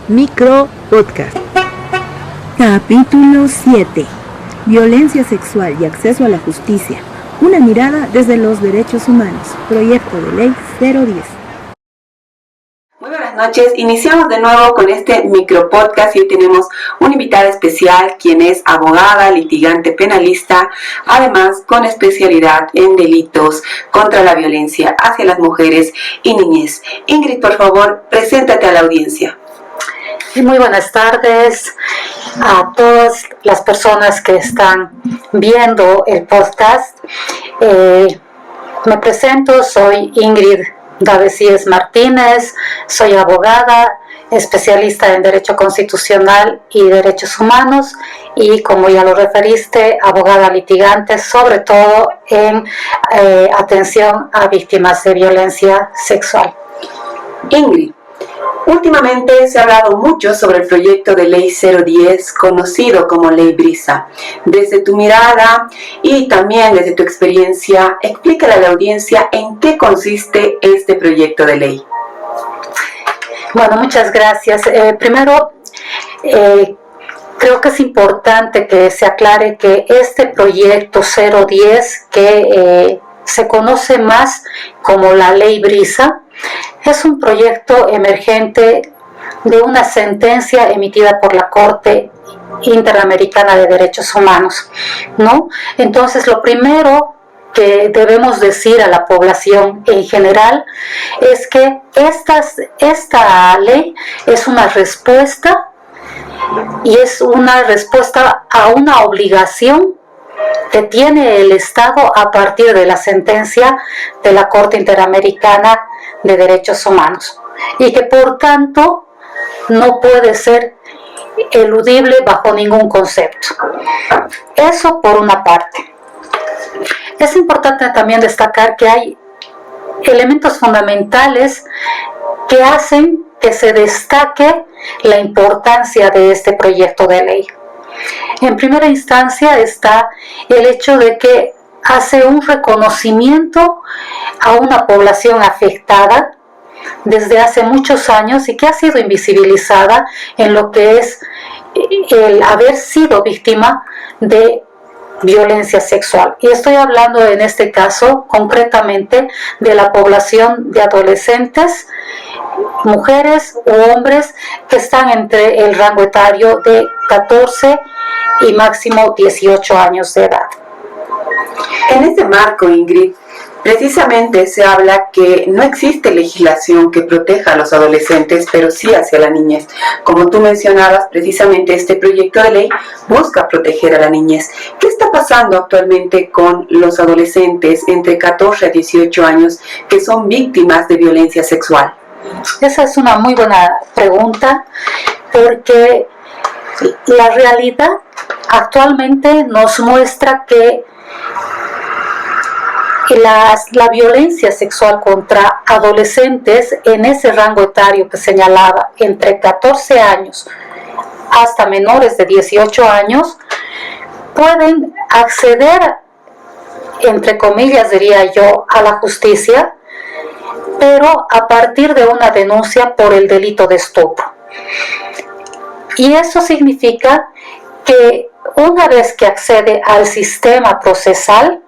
Micro Podcast. Capítulo 7. Violencia sexual y acceso a la justicia. Una mirada desde los derechos humanos. Proyecto de ley 010. Muy buenas noches, iniciamos de nuevo con este micro podcast y hoy tenemos una invitada especial quien es abogada, litigante penalista, además con especialidad en delitos contra la violencia hacia las mujeres y niñez. Ingrid, por favor, preséntate a la audiencia. Muy buenas tardes a todas las personas que están viendo el podcast. Me presento, soy Ingrid Davesíes Martínez, soy abogada, especialista en Derecho Constitucional y Derechos Humanos y, como ya lo referiste, abogada litigante, sobre todo en atención a víctimas de violencia sexual. Ingrid, últimamente se ha hablado mucho sobre el proyecto de ley 010, conocido como Ley Brisa. Desde tu mirada y también desde tu experiencia, explícale a la audiencia en qué consiste este proyecto de ley. Bueno, muchas gracias. Primero, creo que es importante que se aclare que este proyecto 010, que se conoce más como la Ley Brisa, es un proyecto emergente de una sentencia emitida por la Corte Interamericana de Derechos Humanos, ¿no? Entonces, lo primero que debemos decir a la población en general es que esta ley es una respuesta a una obligación que tiene el Estado a partir de la sentencia de la Corte Interamericana de Derechos Humanos y que por tanto no puede ser eludible bajo ningún concepto. Eso por una parte. Es importante también destacar que hay elementos fundamentales que hacen que se destaque la importancia de este proyecto de ley. En primera instancia está el hecho de que hace un reconocimiento a una población afectada desde hace muchos años y que ha sido invisibilizada en lo que es el haber sido víctima de violencia sexual. Y estoy hablando en este caso concretamente de la población de adolescentes, mujeres u hombres que están entre el rango etario de 14 y máximo 18 años de edad. En este marco, Ingrid, precisamente se habla que no existe legislación que proteja a los adolescentes, pero sí hacia la niñez. Como tú mencionabas, precisamente este proyecto de ley busca proteger a la niñez. ¿Qué está pasando actualmente con los adolescentes entre 14 a 18 años que son víctimas de violencia sexual? Esa es una muy buena pregunta, porque la realidad actualmente nos muestra que la violencia sexual contra adolescentes en ese rango etario que señalaba, entre 14 años hasta menores de 18 años, pueden acceder, entre comillas diría yo, a la justicia, pero a partir de una denuncia por el delito de estupro. Y eso significa que una vez que accede al sistema procesal,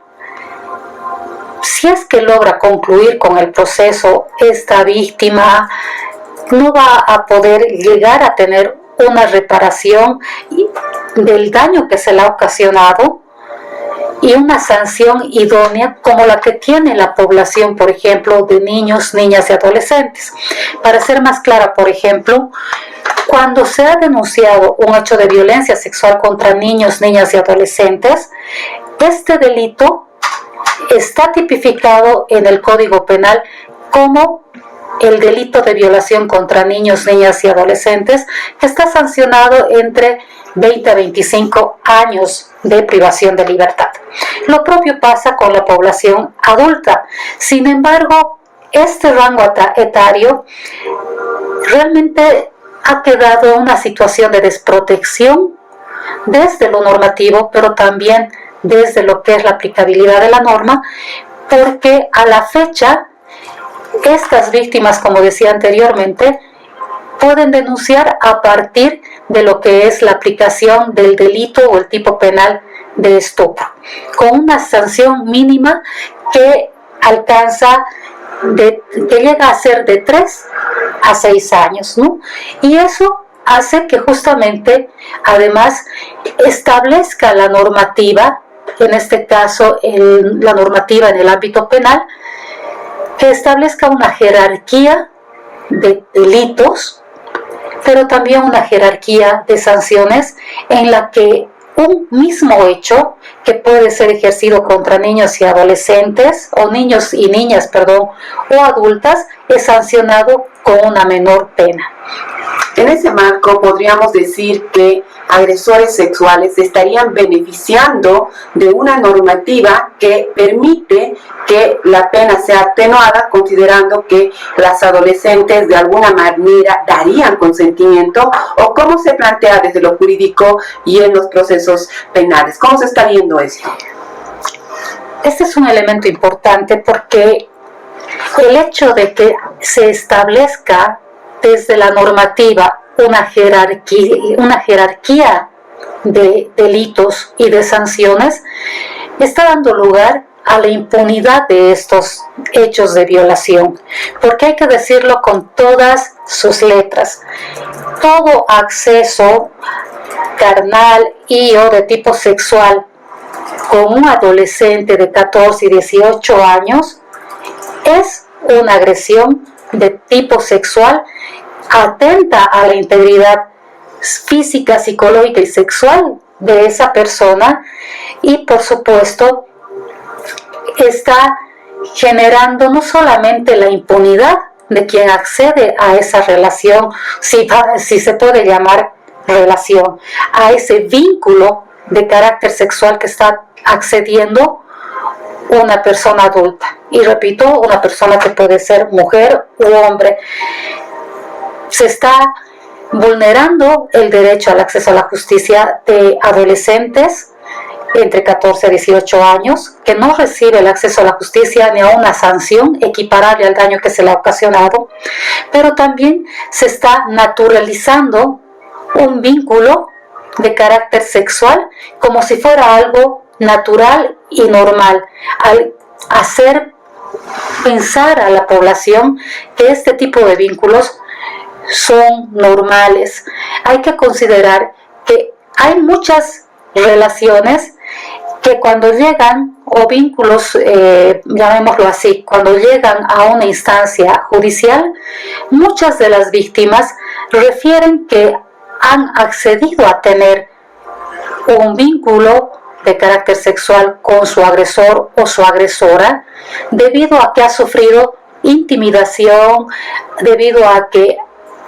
si es que logra concluir con el proceso, esta víctima no va a poder llegar a tener una reparación del daño que se le ha ocasionado y una sanción idónea como la que tiene la población, por ejemplo, de niños, niñas y adolescentes. Para ser más clara, por ejemplo, cuando se ha denunciado un hecho de violencia sexual contra niños, niñas y adolescentes, este delito está tipificado en el Código Penal como el delito de violación contra niños, niñas y adolescentes, que está sancionado entre 20 a 25 años de privación de libertad. Lo propio pasa con la población adulta. Sin embargo, este rango etario realmente ha quedado en una situación de desprotección desde lo normativo, pero también desde lo que es la aplicabilidad de la norma, porque a la fecha estas víctimas, como decía anteriormente, pueden denunciar a partir de lo que es la aplicación del delito o el tipo penal de estupro, con una sanción mínima que alcanza, que llega a ser de 3 a 6 años, ¿no? Y eso hace que justamente, además, establezca la normativa, en este caso la normativa en el ámbito penal, que establezca una jerarquía de delitos, pero también una jerarquía de sanciones en la que un mismo hecho que puede ser ejercido contra niños y adolescentes, o niños y niñas, perdón, o adultas, es sancionado con una menor pena. En ese marco podríamos decir que agresores sexuales se estarían beneficiando de una normativa que permite que la pena sea atenuada, considerando que las adolescentes de alguna manera darían consentimiento, o cómo se plantea desde lo jurídico y en los procesos penales. ¿Cómo se está viendo esto? Este es un elemento importante porque el hecho de que se establezca desde la normativa una jerarquía de delitos y de sanciones está dando lugar a la impunidad de estos hechos de violación, porque hay que decirlo con todas sus letras: todo acceso carnal y o de tipo sexual con un adolescente de 14 y 18 años es una agresión de tipo sexual, atenta a la integridad física, psicológica y sexual de esa persona, y por supuesto está generando no solamente la impunidad de quien accede a esa relación, si se puede llamar relación, a ese vínculo de carácter sexual que está accediendo una persona adulta, y repito, una persona que puede ser mujer u hombre. Se está vulnerando el derecho al acceso a la justicia de adolescentes entre 14 y 18 años, que no recibe el acceso a la justicia ni a una sanción equiparable al daño que se le ha ocasionado, pero también se está naturalizando un vínculo de carácter sexual como si fuera algo natural y normal, al hacer pensar a la población que este tipo de vínculos son normales. Hay que considerar que hay muchas relaciones que cuando llegan, o vínculos, llamémoslo así, cuando llegan a una instancia judicial, muchas de las víctimas refieren que han accedido a tener un vínculo de carácter sexual con su agresor o su agresora, debido a que ha sufrido intimidación, debido a que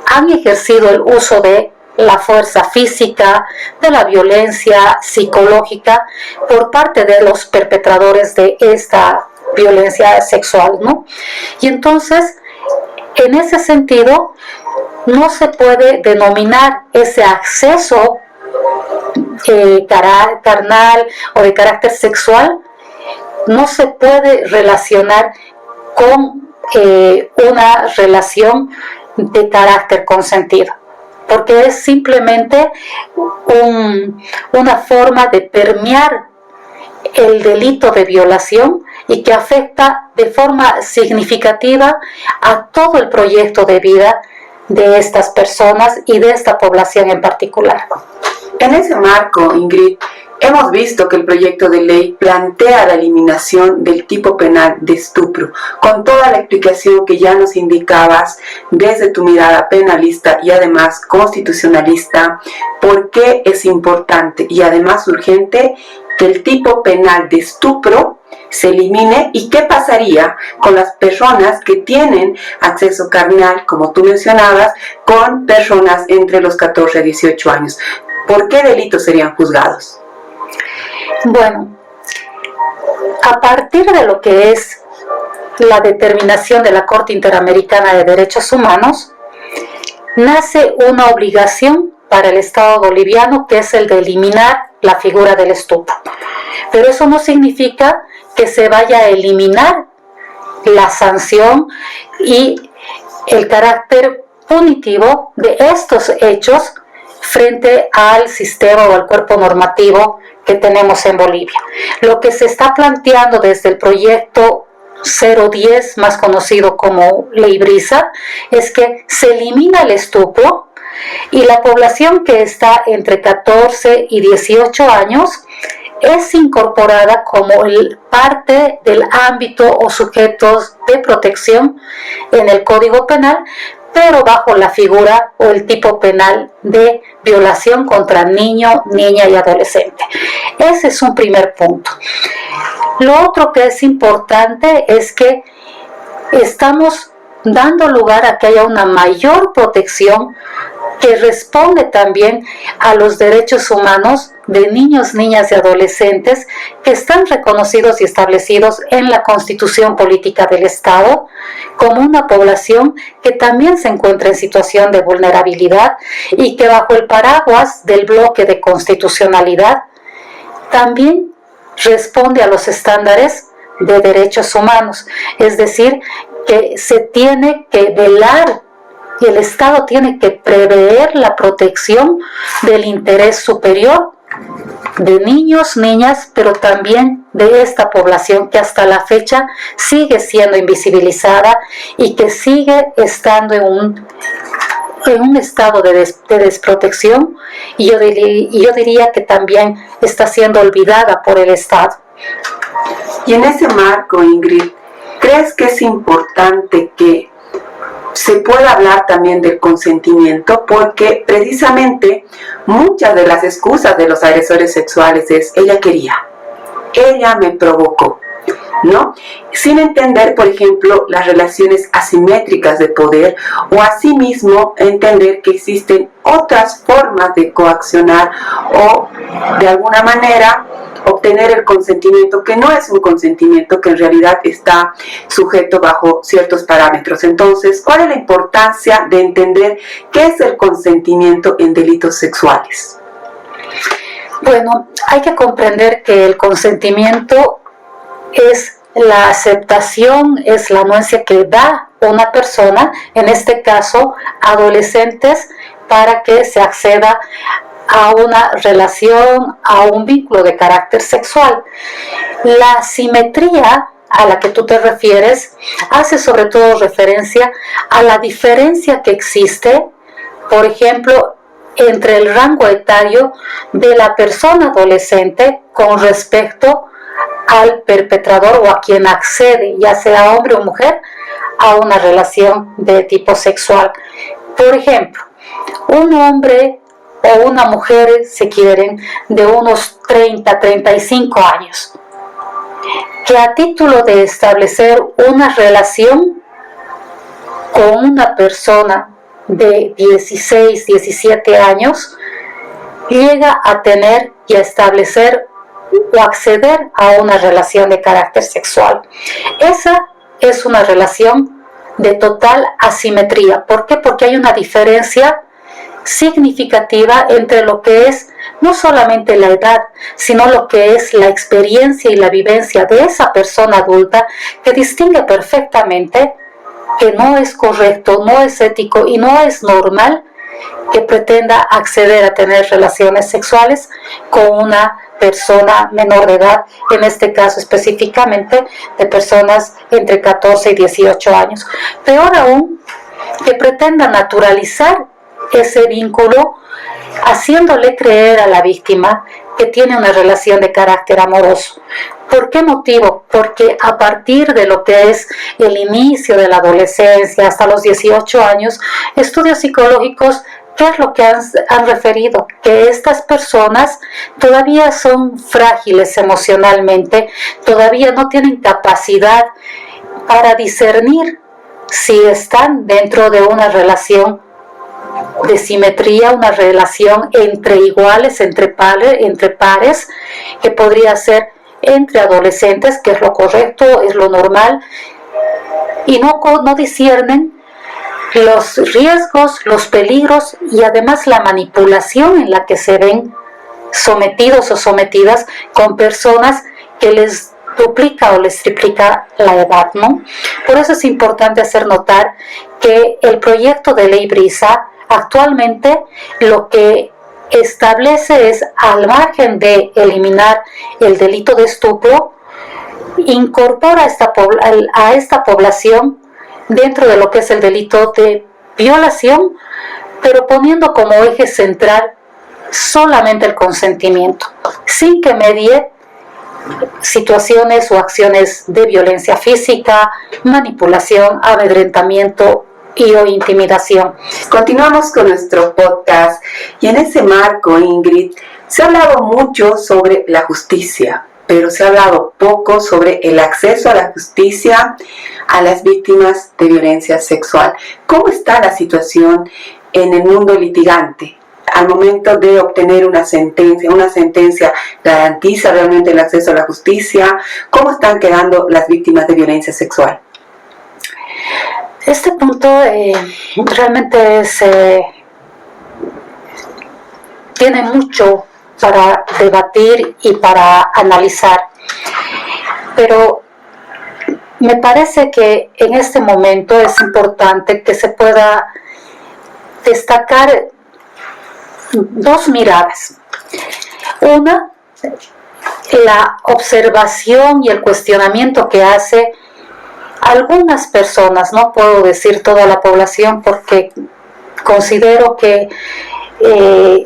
han ejercido el uso de la fuerza física, de la violencia psicológica por parte de los perpetradores de esta violencia sexual, ¿no? Y entonces, en ese sentido, no se puede denominar ese acceso carnal o de carácter sexual, no se puede relacionar con una relación de carácter consentido, porque es simplemente una forma de permear el delito de violación y que afecta de forma significativa a todo el proyecto de vida de estas personas y de esta población en particular. En ese marco, Ingrid, hemos visto que el proyecto de ley plantea la eliminación del tipo penal de estupro, con toda la explicación que ya nos indicabas desde tu mirada penalista y además constitucionalista, por qué es importante y además urgente que el tipo penal de estupro se elimine, y qué pasaría con las personas que tienen acceso carnal, como tú mencionabas, con personas entre los 14 y 18 años. ¿Por qué delitos serían juzgados? Bueno, a partir de lo que es la determinación de la Corte Interamericana de Derechos Humanos, nace una obligación para el Estado boliviano, que es el de eliminar la figura del estupro. Pero eso no significa que se vaya a eliminar la sanción y el carácter punitivo de estos hechos frente al sistema o al cuerpo normativo que tenemos en Bolivia. Lo que se está planteando desde el proyecto 010, más conocido como Ley Brisa, es que se elimina el estupro y la población que está entre 14 y 18 años es incorporada como parte del ámbito o sujetos de protección en el Código Penal, pero bajo la figura o el tipo penal de violación contra niño, niña y adolescente. Ese es un primer punto. Lo otro que es importante es que estamos dando lugar a que haya una mayor protección que responde también a los derechos humanos de niños, niñas y adolescentes que están reconocidos y establecidos en la Constitución Política del Estado como una población que también se encuentra en situación de vulnerabilidad y que bajo el paraguas del bloque de constitucionalidad también responde a los estándares de derechos humanos. Es decir, que se tiene que velar y el Estado tiene que prever la protección del interés superior de niños, niñas, pero también de esta población que hasta la fecha sigue siendo invisibilizada y que sigue estando en un estado de desprotección y yo diría que también está siendo olvidada por el Estado. Y en ese marco, Ingrid, ¿crees que es importante que se pueda hablar también del consentimiento? Porque precisamente muchas de las excusas de los agresores sexuales es: ella quería, ella me provocó, ¿no? Sin entender, por ejemplo, las relaciones asimétricas de poder, o asimismo entender que existen otras formas de coaccionar o de alguna manera obtener el consentimiento, que no es un consentimiento, que en realidad está sujeto bajo ciertos parámetros. Entonces, ¿cuál es la importancia de entender qué es el consentimiento en delitos sexuales? Bueno, hay que comprender que el consentimiento es la aceptación, es la anuencia que da una persona, en este caso adolescentes, para que se acceda a una relación, a un vínculo de carácter sexual. La simetría a la que tú te refieres hace sobre todo referencia a la diferencia que existe, por ejemplo, entre el rango etario de la persona adolescente con respecto al perpetrador o a quien accede, ya sea hombre o mujer, a una relación de tipo sexual. Por ejemplo, un hombre o una mujer, si quieren, de unos 30, 35 años, que a título de establecer una relación con una persona de 16, 17 años, llega a tener y a establecer o acceder a una relación de carácter sexual. Esa es una relación de total asimetría. ¿Por qué? Porque hay una diferencia significativa entre lo que es no solamente la edad, sino lo que es la experiencia y la vivencia de esa persona adulta, que distingue perfectamente que no es correcto, no es ético y no es normal que pretenda acceder a tener relaciones sexuales con una persona menor de edad, en este caso específicamente de personas entre 14 y 18 años. Peor aún, que pretenda naturalizar ese vínculo haciéndole creer a la víctima que tiene una relación de carácter amoroso. ¿Por qué motivo? Porque a partir de lo que es el inicio de la adolescencia hasta los 18 años, estudios psicológicos, ¿qué es lo que han referido? Que estas personas todavía son frágiles emocionalmente, todavía no tienen capacidad para discernir si están dentro de una relación de simetría, una relación entre iguales, entre pares, que podría ser entre adolescentes, que es lo correcto, es lo normal, y no disciernen los riesgos, los peligros y además la manipulación en la que se ven sometidos o sometidas con personas que les duplica o les triplica la edad, ¿no? Por eso es importante hacer notar que el proyecto de ley Brisa actualmente lo que establece es, al margen de eliminar el delito de estupro, incorpora a esta población dentro de lo que es el delito de violación, pero poniendo como eje central solamente el consentimiento, sin que medie situaciones o acciones de violencia física, manipulación, amedrentamiento y o intimidación. Continuamos con nuestro podcast y en ese marco, Ingrid, se ha hablado mucho sobre la justicia, pero se ha hablado poco sobre el acceso a la justicia a las víctimas de violencia sexual. ¿Cómo está la situación en el mundo litigante? Al momento de obtener una sentencia garantiza realmente el acceso a la justicia. ¿Cómo están quedando las víctimas de violencia sexual? Este punto realmente tiene mucho para debatir y para analizar, pero me parece que en este momento es importante que se pueda destacar dos miradas. Una, la observación y el cuestionamiento que hace algunas personas, no puedo decir toda la población porque considero que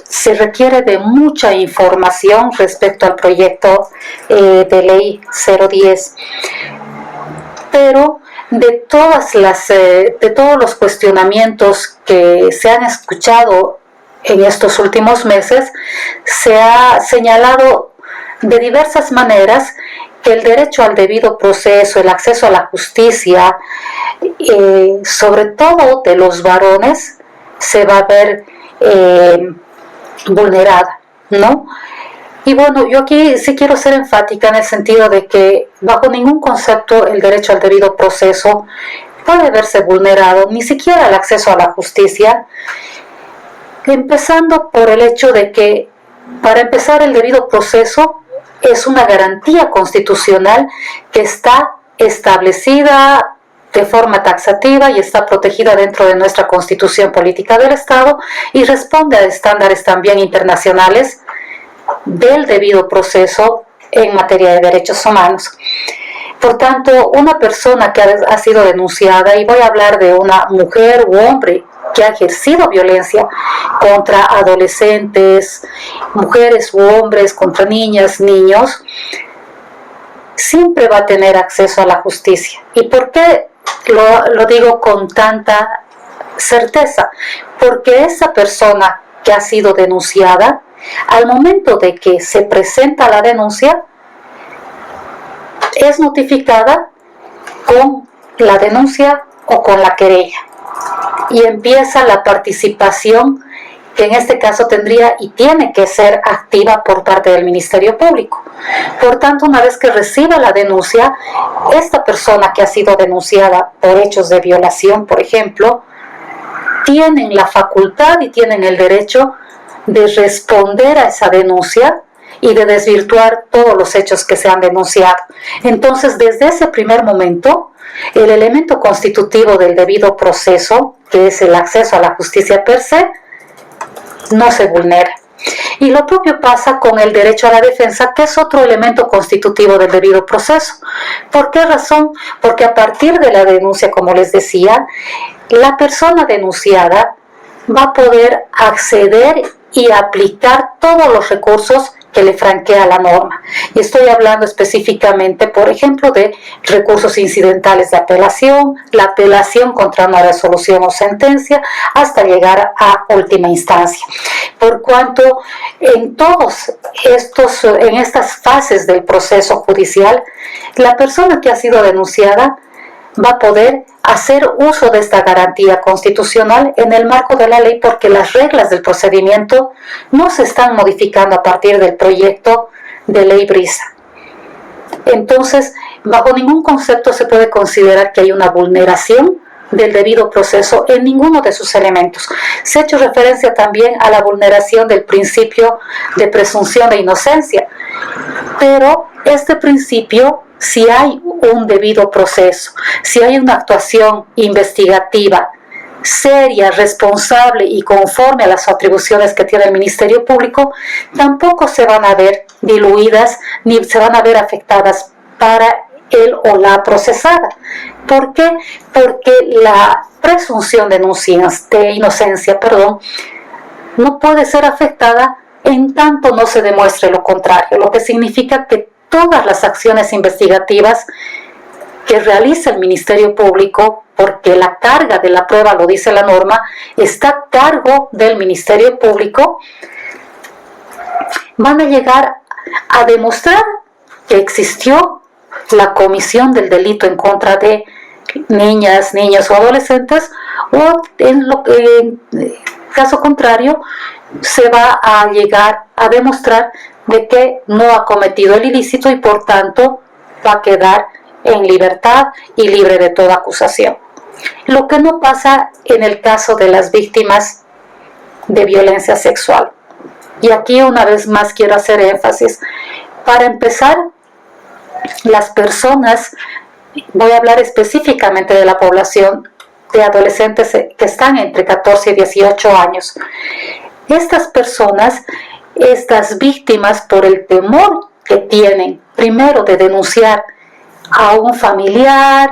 se requiere de mucha información respecto al proyecto de ley 010, pero de todos los cuestionamientos que se han escuchado en estos últimos meses, se ha señalado de diversas maneras que el derecho al debido proceso, el acceso a la justicia, sobre todo de los varones, se va a ver vulnerada, ¿no? Y bueno, yo aquí sí quiero ser enfática en el sentido de que bajo ningún concepto el derecho al debido proceso puede verse vulnerado, ni siquiera el acceso a la justicia, empezando por el hecho de que para empezar el debido proceso es una garantía constitucional que está establecida de forma taxativa y está protegida dentro de nuestra Constitución Política del Estado y responde a estándares también internacionales del debido proceso en materia de derechos humanos. Por tanto, una persona que ha sido denunciada, y voy a hablar de una mujer u hombre que ha ejercido violencia contra adolescentes, mujeres u hombres, contra niñas, niños, siempre va a tener acceso a la justicia. ¿Y por qué lo digo con tanta certeza? Porque esa persona que ha sido denunciada, al momento de que se presenta la denuncia, es notificada con la denuncia o con la querella. Y empieza la participación, que en este caso tendría y tiene que ser activa por parte del Ministerio Público. Por tanto, una vez que reciba la denuncia, esta persona que ha sido denunciada por hechos de violación, por ejemplo, tienen la facultad y tienen el derecho de responder a esa denuncia y de desvirtuar todos los hechos que se han denunciado. Entonces, desde ese primer momento, el elemento constitutivo del debido proceso, que es el acceso a la justicia per se, no se vulnera. Y lo propio pasa con el derecho a la defensa, que es otro elemento constitutivo del debido proceso. ¿Por qué razón? Porque a partir de la denuncia, como les decía, la persona denunciada va a poder acceder y aplicar todos los recursos que le franquea la norma. Y estoy hablando específicamente, por ejemplo, de recursos incidentales de apelación, la apelación contra una resolución o sentencia, hasta llegar a última instancia. Por cuanto en estas fases del proceso judicial, la persona que ha sido denunciada va a poder hacer uso de esta garantía constitucional en el marco de la ley, porque las reglas del procedimiento no se están modificando a partir del proyecto de ley Brisa. Entonces, bajo ningún concepto se puede considerar que hay una vulneración del debido proceso en ninguno de sus elementos. Se ha hecho referencia también a la vulneración del principio de presunción de inocencia, pero este principio si hay un debido proceso, si hay una actuación investigativa seria, responsable y conforme a las atribuciones que tiene el Ministerio Público, tampoco se van a ver diluidas ni se van a ver afectadas para él o la procesada. ¿Por qué? Porque la presunción de inocencia, no puede ser afectada en tanto no se demuestre lo contrario, lo que significa que todas las acciones investigativas que realiza el Ministerio Público, porque la carga de la prueba, lo dice la norma, está a cargo del Ministerio Público, van a llegar a demostrar que existió la comisión del delito en contra de niñas, niños o adolescentes, o en caso contrario, se va a llegar a demostrar de que no ha cometido el ilícito y por tanto va a quedar en libertad y libre de toda acusación. Lo que no pasa en el caso de las víctimas de violencia sexual. Y aquí una vez más quiero hacer énfasis. Para empezar, las personas, voy a hablar específicamente de la población de adolescentes que están entre 14 y 18 años. Estas personas, estas víctimas, por el temor que tienen, primero de denunciar a un familiar,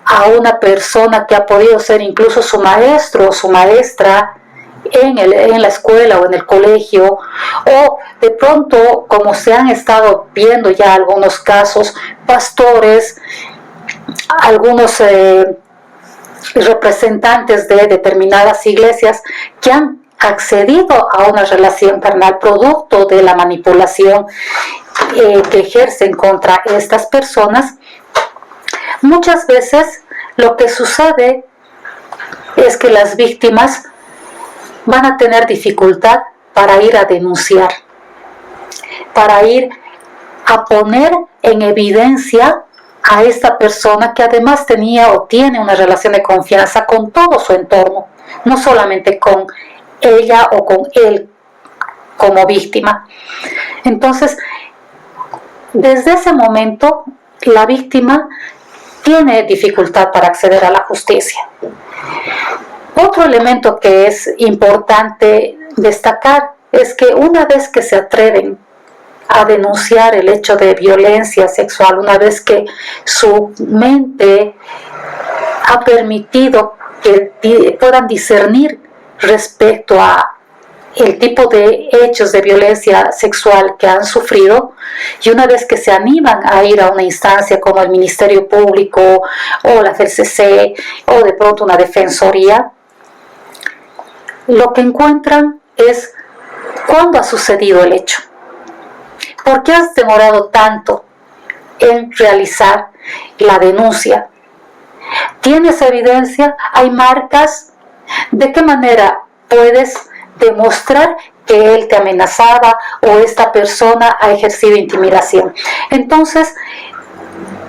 a una persona que ha podido ser incluso su maestro o su maestra en la escuela o en el colegio, o de pronto, como se han estado viendo ya algunos casos, pastores, algunos representantes de determinadas iglesias que han accedido a una relación carnal producto de la manipulación que ejercen contra estas personas. Muchas veces lo que sucede es que las víctimas van a tener dificultad para ir a denunciar, para ir a poner en evidencia a esta persona que además tenía o tiene una relación de confianza con todo su entorno, no solamente con ella o con él como víctima. Entonces, desde ese momento, la víctima tiene dificultad para acceder a la justicia. Otro elemento que es importante destacar es que una vez que se atreven a denunciar el hecho de violencia sexual, una vez que su mente ha permitido que puedan discernir respecto a el tipo de hechos de violencia sexual que han sufrido, y una vez que se animan a ir a una instancia como el Ministerio Público o la FELCC o de pronto una defensoría, lo que encuentran es cuándo ha sucedido el hecho. ¿Por qué has demorado tanto en realizar la denuncia? ¿Tienes evidencia? ¿Hay marcas? ¿De qué manera puedes demostrar que él te amenazaba o esta persona ha ejercido intimidación? Entonces,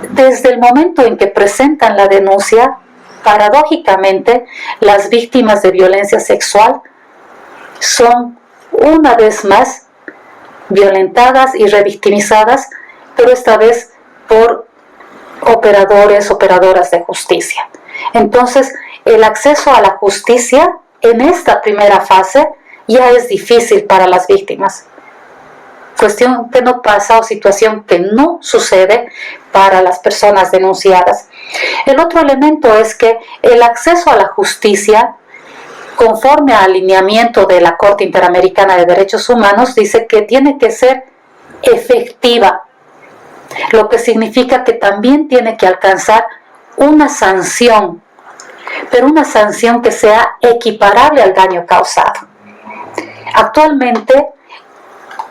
desde el momento en que presentan la denuncia, paradójicamente, las víctimas de violencia sexual son una vez más violentadas y revictimizadas, pero esta vez por operadoras de justicia. Entonces, el acceso a la justicia en esta primera fase ya es difícil para las víctimas. Cuestión que no pasa o situación que no sucede para las personas denunciadas. El otro elemento es que el acceso a la justicia, conforme al alineamiento de la Corte Interamericana de Derechos Humanos, dice que tiene que ser efectiva, lo que significa que también tiene que alcanzar una sanción, pero una sanción que sea equiparable al daño causado. Actualmente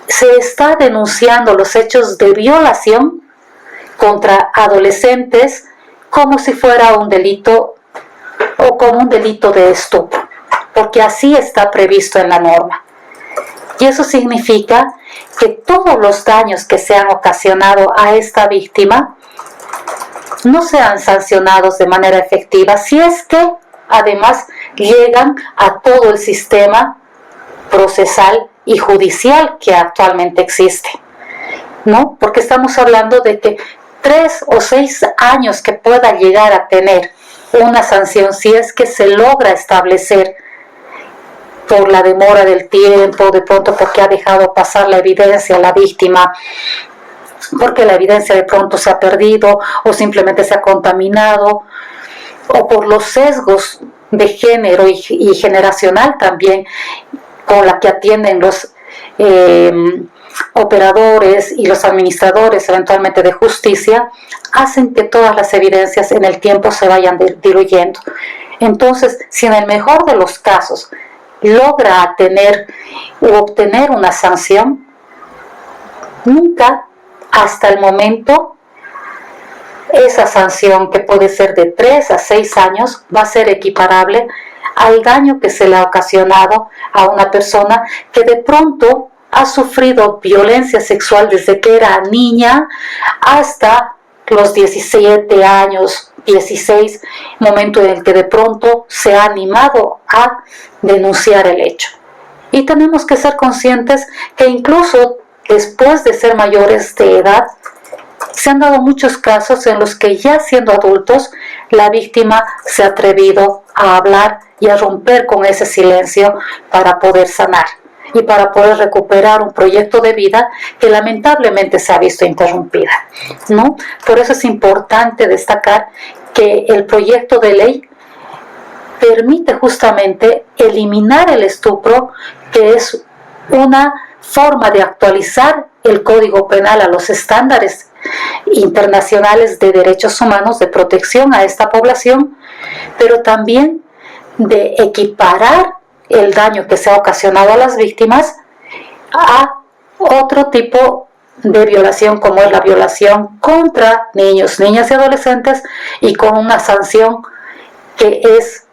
se está denunciando los hechos de violación contra adolescentes como si fuera un delito o como un delito de estupro, porque así está previsto en la norma. Y eso significa que todos los daños que se han ocasionado a esta víctima no sean sancionados de manera efectiva, si es que además llegan a todo el sistema procesal y judicial que actualmente existe, ¿no? Porque estamos hablando de que 3 o 6 años que pueda llegar a tener una sanción si es que se logra establecer por la demora del tiempo, de pronto porque ha dejado pasar la evidencia a la víctima, porque la evidencia de pronto se ha perdido o simplemente se ha contaminado, o por los sesgos de género y generacional también con la que atienden los operadores y los administradores eventualmente de justicia, hacen que todas las evidencias en el tiempo se vayan diluyendo. Entonces, si en el mejor de los casos logra tener u obtener una sanción, nunca hasta el momento esa sanción, que puede ser de 3 a 6 años, va a ser equiparable al daño que se le ha ocasionado a una persona que de pronto ha sufrido violencia sexual desde que era niña hasta los 17 años, 16, momento en el que de pronto se ha animado a denunciar el hecho. Y tenemos que ser conscientes que incluso después de ser mayores de edad, se han dado muchos casos en los que ya siendo adultos, la víctima se ha atrevido a hablar y a romper con ese silencio para poder sanar y para poder recuperar un proyecto de vida que lamentablemente se ha visto interrumpida, ¿no? Por eso es importante destacar que el proyecto de ley permite justamente eliminar el estupro, que es una forma de actualizar el Código Penal a los estándares internacionales de derechos humanos, de protección a esta población, pero también de equiparar el daño que se ha ocasionado a las víctimas a otro tipo de violación, como es la violación contra niños, niñas y adolescentes, y con una sanción que es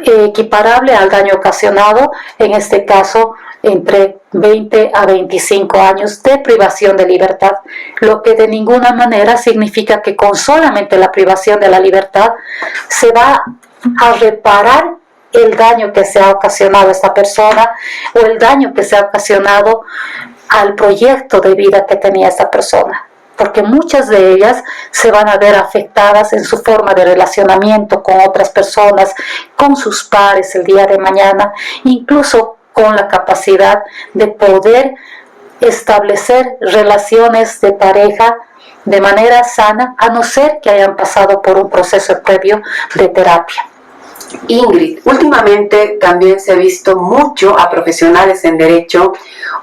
equiparable al daño ocasionado, en este caso entre 20 a 25 años de privación de libertad, lo que de ninguna manera significa que con solamente la privación de la libertad se va a reparar el daño que se ha ocasionado a esta persona o el daño que se ha ocasionado al proyecto de vida que tenía esta persona, porque muchas de ellas se van a ver afectadas en su forma de relacionamiento con otras personas, con sus pares el día de mañana, incluso con la capacidad de poder establecer relaciones de pareja de manera sana, a no ser que hayan pasado por un proceso previo de terapia. Ingrid, últimamente también se ha visto mucho a profesionales en derecho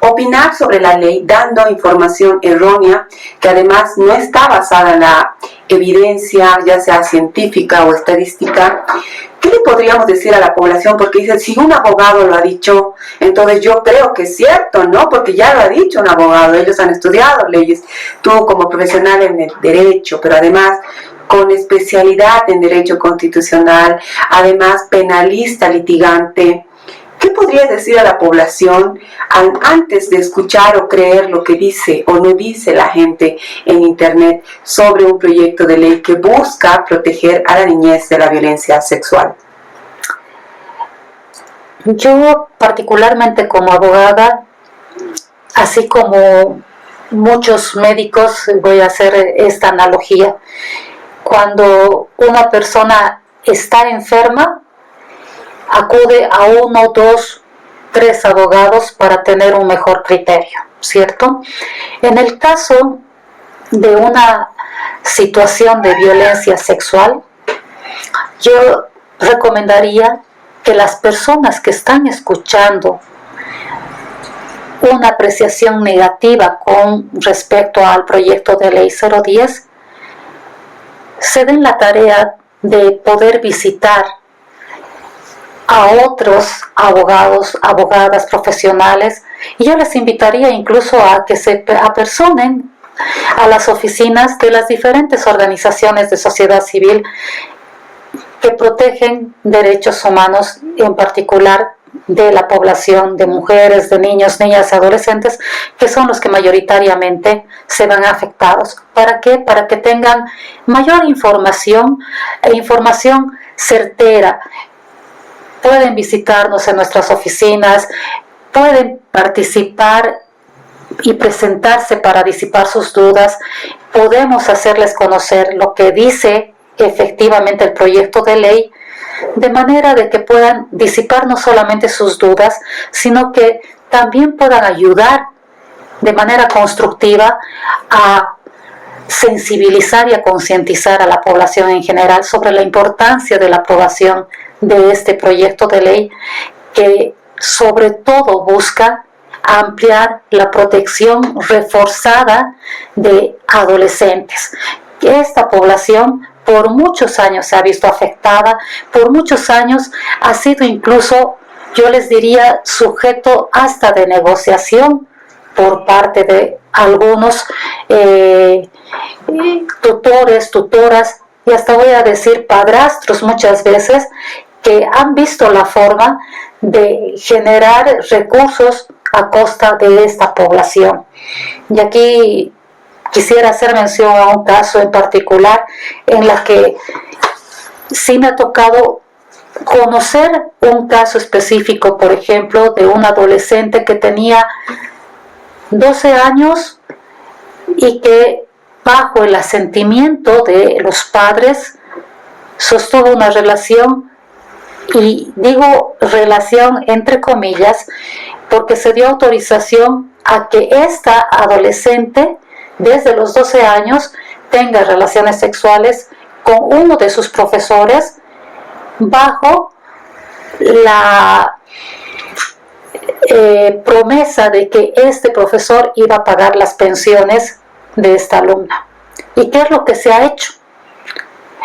opinar sobre la ley dando información errónea que además no está basada en la evidencia, ya sea científica o estadística. ¿Qué le podríamos decir a la población? Porque dicen, si un abogado lo ha dicho, entonces yo creo que es cierto, ¿no? Porque ya lo ha dicho un abogado, ellos han estudiado leyes, tú como profesional en el derecho, pero además con especialidad en derecho constitucional, además penalista, litigante. ¿Qué podrías decir a la población antes de escuchar o creer lo que dice o no dice la gente en Internet sobre un proyecto de ley que busca proteger a la niñez de la violencia sexual? Yo particularmente como abogada, así como muchos médicos, voy a hacer esta analogía. Cuando una persona está enferma, acude a 1, 2, 3 abogados para tener un mejor criterio, ¿cierto? En el caso de una situación de violencia sexual, yo recomendaría que las personas que están escuchando una apreciación negativa con respecto al proyecto de ley 010 se den la tarea de poder visitar a otros abogados, abogadas profesionales, y yo les invitaría incluso a que se apersonen a las oficinas de las diferentes organizaciones de sociedad civil que protegen derechos humanos, en particular de la población de mujeres, de niños, niñas y adolescentes, que son los que mayoritariamente se van afectados. ¿Para qué? Para que tengan mayor información e información certera. Pueden visitarnos en nuestras oficinas, pueden participar y presentarse para disipar sus dudas, podemos hacerles conocer lo que dice efectivamente el proyecto de ley, de manera de que puedan disipar no solamente sus dudas, sino que también puedan ayudar de manera constructiva a sensibilizar y a concientizar a la población en general sobre la importancia de la aprobación de este proyecto de ley, que sobre todo busca ampliar la protección reforzada de adolescentes. Esta población por muchos años se ha visto afectada, por muchos años ha sido incluso, yo les diría, sujeto hasta de negociación por parte de algunos tutores, tutoras y hasta voy a decir padrastros muchas veces, que han visto la forma de generar recursos a costa de esta población. Y aquí quisiera hacer mención a un caso en particular en la que sí me ha tocado conocer un caso específico, por ejemplo, de un adolescente que tenía 12 años y que bajo el asentimiento de los padres sostuvo una relación, y digo relación entre comillas porque se dio autorización a que esta adolescente desde los 12 años tenga relaciones sexuales con uno de sus profesores bajo la promesa de que este profesor iba a pagar las pensiones de esta alumna. ¿Y qué es lo que se ha hecho?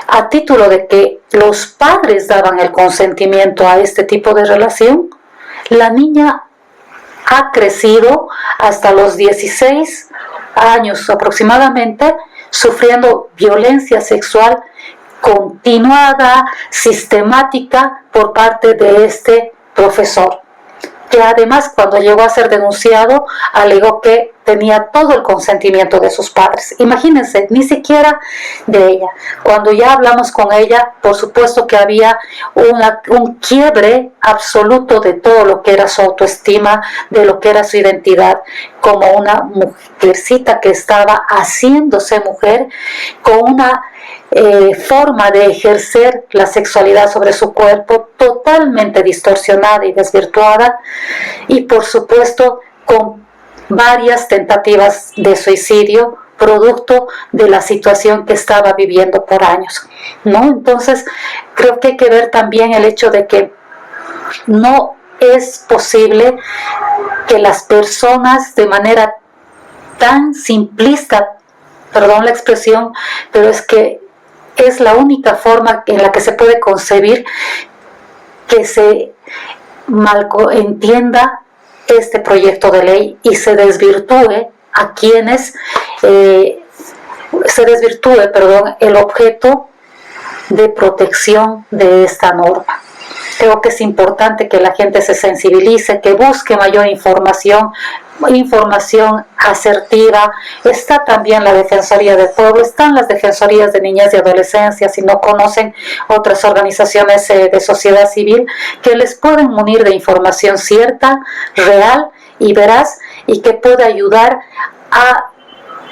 A título de que los padres daban el consentimiento a este tipo de relación, la niña ha crecido hasta los 16 años aproximadamente, sufriendo violencia sexual continuada, sistemática por parte de este profesor, que además cuando llegó a ser denunciado alegó que tenía todo el consentimiento de sus padres. Imagínense, ni siquiera de ella. Cuando ya hablamos con ella, por supuesto que había un quiebre absoluto de todo lo que era su autoestima, de lo que era su identidad, como una mujercita que estaba haciéndose mujer, con una forma de ejercer la sexualidad sobre su cuerpo totalmente distorsionada y desvirtuada, y por supuesto con varias tentativas de suicidio producto de la situación que estaba viviendo por años, ¿no? Entonces creo que hay que ver también el hecho de que no es posible que las personas de manera tan simplista, perdón la expresión, pero es que es la única forma en la que se puede concebir que se malentienda este proyecto de ley y se desvirtúe a quienes el objeto de protección de esta norma. Creo que es importante que la gente se sensibilice, que busque mayor información asertiva. Está también la Defensoría del Pueblo, están las Defensorías de Niñez y Adolescencia, si no conocen otras organizaciones de sociedad civil que les pueden munir de información cierta, real y veraz, y que puede ayudar a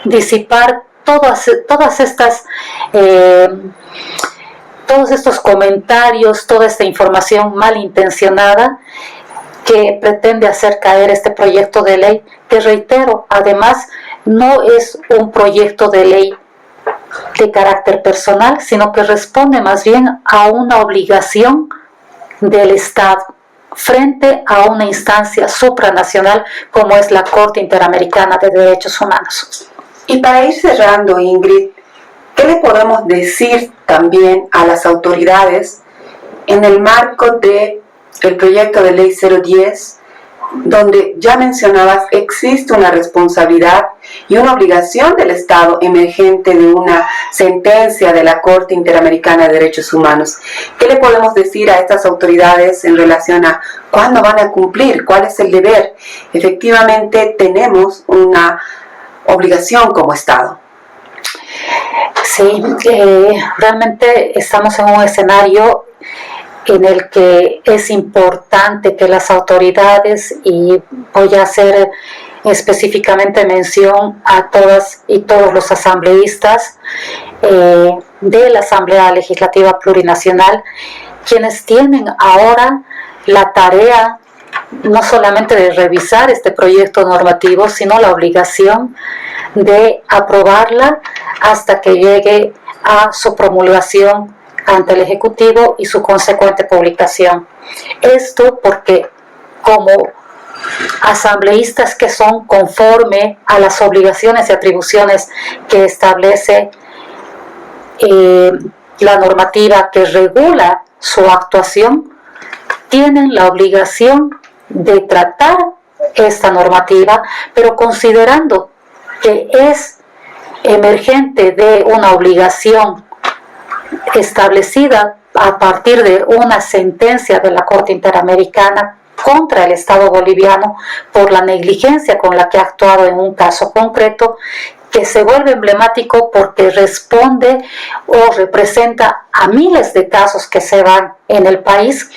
disipar todos estos comentarios, toda esta información malintencionada que pretende hacer caer este proyecto de ley, que reitero, además no es un proyecto de ley de carácter personal, sino que responde más bien a una obligación del Estado frente a una instancia supranacional como es la Corte Interamericana de Derechos Humanos. Y para ir cerrando, Ingrid, ¿qué le podemos decir también a las autoridades en el marco del proyecto de ley 010, donde ya mencionabas existe una responsabilidad y una obligación del Estado emergente de una sentencia de la Corte Interamericana de Derechos Humanos? ¿Qué le podemos decir a estas autoridades en relación a cuándo van a cumplir? ¿Cuál es el deber? Efectivamente tenemos una obligación como Estado. Sí, realmente estamos en un escenario en el que es importante que las autoridades, y voy a hacer específicamente mención a todas y todos los asambleístas de la Asamblea Legislativa Plurinacional, quienes tienen ahora la tarea no solamente de revisar este proyecto normativo, sino la obligación de aprobarla hasta que llegue a su promulgación ante el Ejecutivo y su consecuente publicación. Esto porque como asambleístas que son conforme a las obligaciones y atribuciones que establece la normativa que regula su actuación, tienen la obligación de tratar esta normativa, pero considerando que es emergente de una obligación establecida a partir de una sentencia de la Corte Interamericana contra el Estado boliviano por la negligencia con la que ha actuado en un caso concreto, que se vuelve emblemático porque responde o representa a miles de casos que se dan en el país.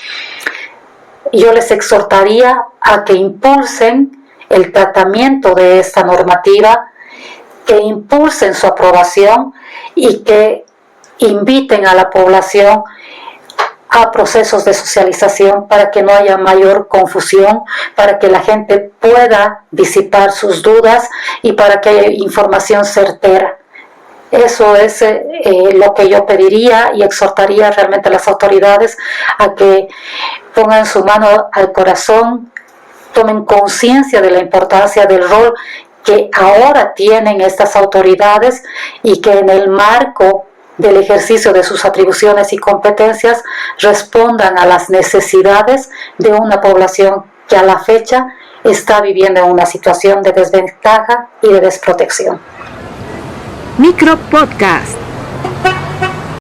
Yo les exhortaría a que impulsen el tratamiento de esta normativa, que impulsen su aprobación y que inviten a la población a procesos de socialización para que no haya mayor confusión, para que la gente pueda disipar sus dudas y para que haya información certera. Eso es lo que yo pediría y exhortaría realmente a las autoridades a que pongan su mano al corazón, tomen conciencia de la importancia del rol que ahora tienen estas autoridades y que en el marco del ejercicio de sus atribuciones y competencias respondan a las necesidades de una población que a la fecha está viviendo en una situación de desventaja y de desprotección. Micro Podcast.